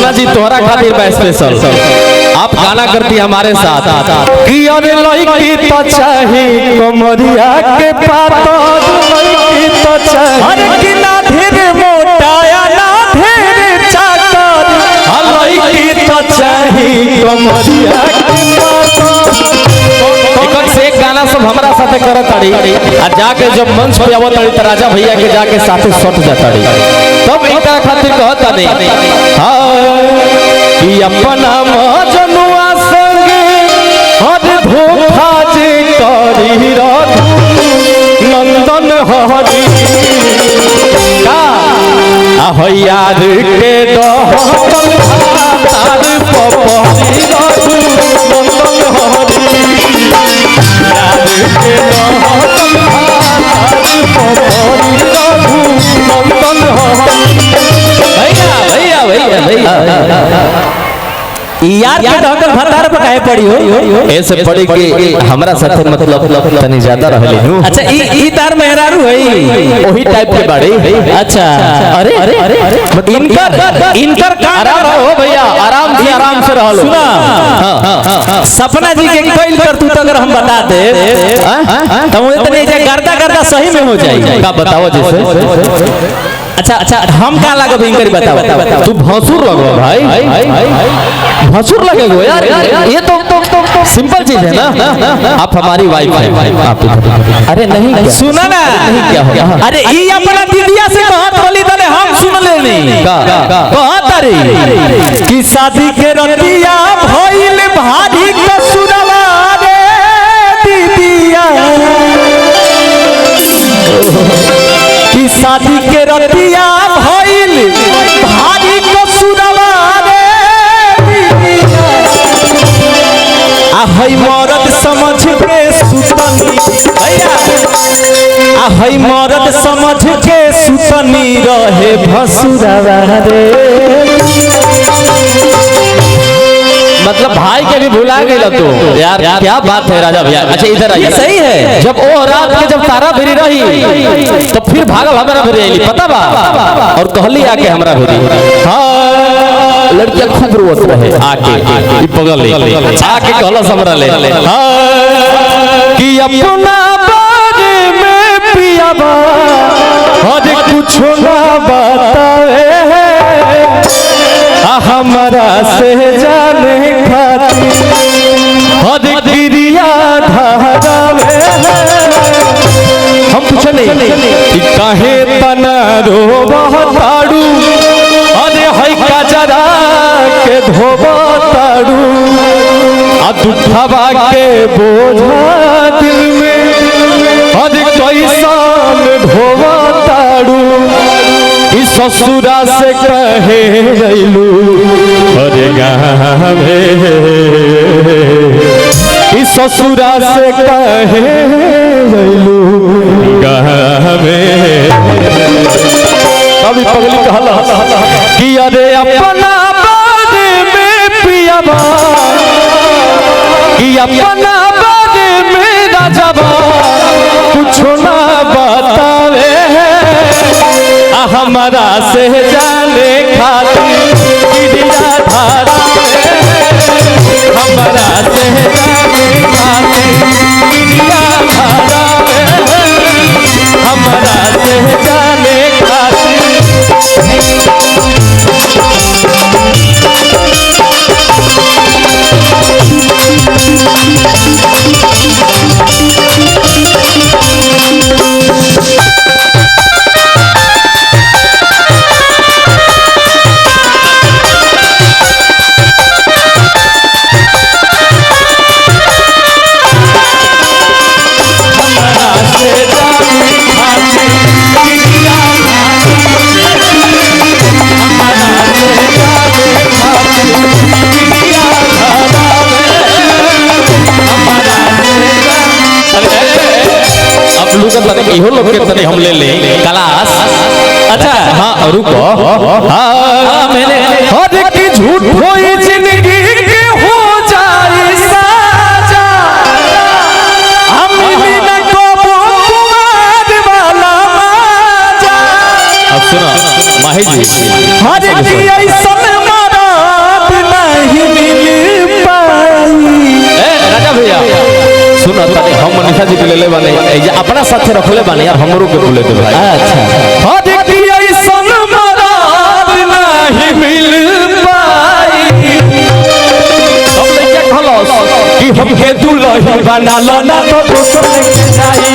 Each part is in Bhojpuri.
सपना जी तोहरा खातिर बा स्पेशल। आप गाना करती हमारे साथ कि अरे लड़की तो चाही कमरिया के पातर, लड़की तो चाही अरे कि ना ढेर मोटा या ना ढेर चाकर, लड़की तो चाही कमरिया के पातर। से एक गाना सब हमारा साथे करत ताड़ी आ जाके जब मंच पे आवत ताड़ी त राजा भैया के जाके साथे सट जाताड़ी तब इनका खातिर कहता नहीं कि अपना मजनुआ संगे हद धोखा जे करी रखू नंदन हरी का यार के दहकल तार पपरी रखू नंदन हरी भैया भैया भैया यार के ढकल भतार पे काहे पड़ी हो ऐसे पड़ी कि हमरा साथे मतलब तनी ज्यादा रहले हूं। अच्छा ई तार मेहरारू है ओही टाइप के बाड़ी। अच्छा अरे अरे इनकर का आराम हो भैया, आराम से रह लो। सुना सपना जी के कइल कर तू अगर हम बता दे तो वो इतने गर्दा सही में हो जाएगी। का बताओ जैसे अच्छा हम क्या लगो इनकर बताओ। तू भसुर लगो भाई, भसुर लगेगो यार, ये तो सिंपल चीज है ना। आप हमारी वाइफ है। अरे नहीं सुना ना, क्या हो? अरे ई अपना दीदिया से कहत बोली तने हम सुन लेनी कहत रे कि शादी के रतिया भइल भारी कसुरवा रे दीदिया, कि शादी के रतिया भइल भारी कसुरवा रे दीदिया, आ हई मरद समझ के सुतनी भैया, आ हई मरद समझ के सुतनी रहे भसुरवा रे। मतलब भाई के भी भुला गए तू यार, क्या बात है राजा भैया। अच्छा इधर आइए, सही है। जब वो रात के जब तारा भिरी रही तो फिर भागल हमारा भिरी आइली पता बा, और कहली आके हमरा भिरी हां लड़कियां खूब रोत रहे आके ई पगल ले आके कहलस हमरा ले कि अपना बारे में पियाबा और कुछ ना बतावे हमारा से जाने खातिर हद क्रिया धारा में हम पूछ नहीं कि काहे तना रोबताड़ू, अरे हई कजरा के धोबताड़ू, आ दुखवा के बोझा दिल में अरे कैसन धोबताड़ू, ससुरा से कहे गईलू अरे गावे, ससुरा से कहे गईलू गावे। कभी पगली कहला कि अरे अपना बारे में पियाबा, कि अपना बारे में राजाबा कुछ ना बतावे हमारा से जाने खातिर क्रिया धारा में, हमारा से जाने खातिर क्रिया धारा में, हमारा से जाने खातिर। इहो लोग के तने हम ले क्लास। अच्छा हाँ रुको, हाँ मैंने हद की झूठ होई जिंदगी के हो जाए साजा, हम बिना कबो कुमार वाला माजा। अब सुनो माही जी, हद की ऐसन मारा सुना तानी हम मनीषा जी के ले बानी ए जे अपना साथे रखले बानी यार हमरो के बोले दे भाई। अच्छा हो देखी ऐसन मराद नहीं मिल पाई सब लइका खलस कि हमके दुल्हन बना लो ना तो दोसर लेके जाई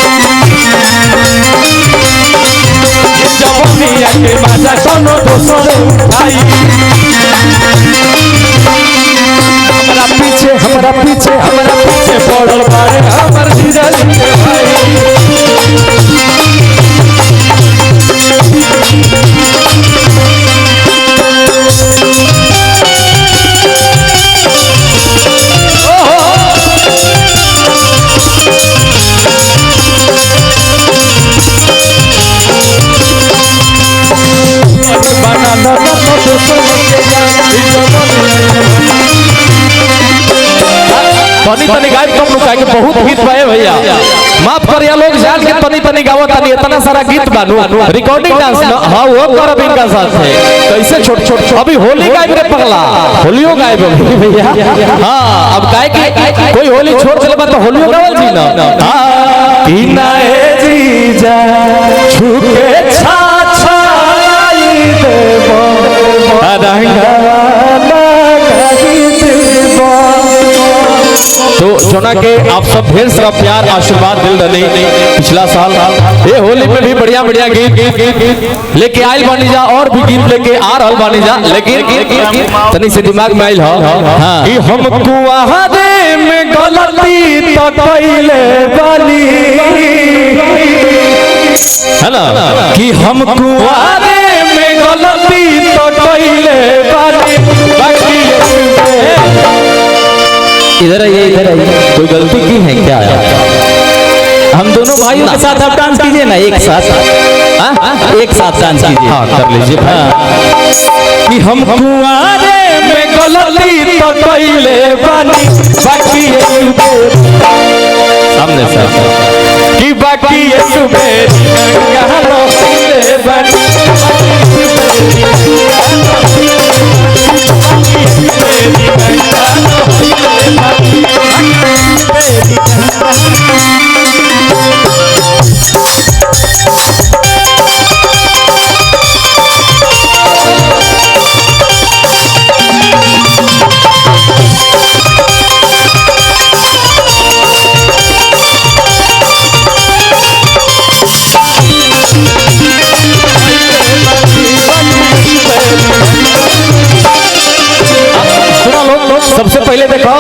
जवनिया के मजा कोनो दोसर उठाई हमरा पीछे पड़ल बारे हमर जीजा के भाई। तनी तनी गाय कम रुका के बहुत गीत बाए भैया माफ करिया लोग जान के तनी तनी गावत तनी इतना सारा गीत बानू रिकॉर्डिंग डांस ना हां वो करब इनका साथ है कैसे छोट छोट अभी होली गायब रे पगला होलियो गायब भैया हां अब गाय के कोई होली छोड़ चले बा तो होलियो गावल जी ना हां इनाए जीजा छुके छा छाई देबो रंगा तो जोना के आप सब ढेर सारा प्यार आशीर्वाद दिल रहे पिछला साल ये होली में भी बढ़िया बढ़िया गीत लेके आयल बानी जा और भी गीत लेके आ रहल बानी जा लेकिन तनी से दिमाग में आयल हो कि हम कुआरे में गलती तो कइले बानी है ना कि हम कुआरे में गलती तो कइले बानी बाकी इधर आइए कोई गलती की है क्या हम दोनों भाइयों के साथ आप डांस कीजिए ना एक साथ एक साथ डांस कीजिए हाँ कर लीजिए भाई कि हम कुआरे में गलती तो कइले बानी बाकी सामने से कि बाकी सबसे पहले देखो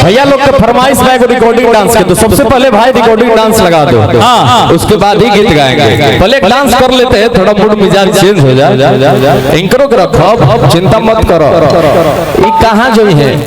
भैया लोग के फरमाइश में रिकॉर्डिंग डांस के तो सबसे पहले भाई रिकॉर्डिंग डांस लगा दो उसके बाद ही गीत गाएंगे पहले डांस कर लेते हैं थोड़ा मूड मिजाज चेंज हो जाए एंकरों को रखो चिंता मत करो ये कहाँ जो है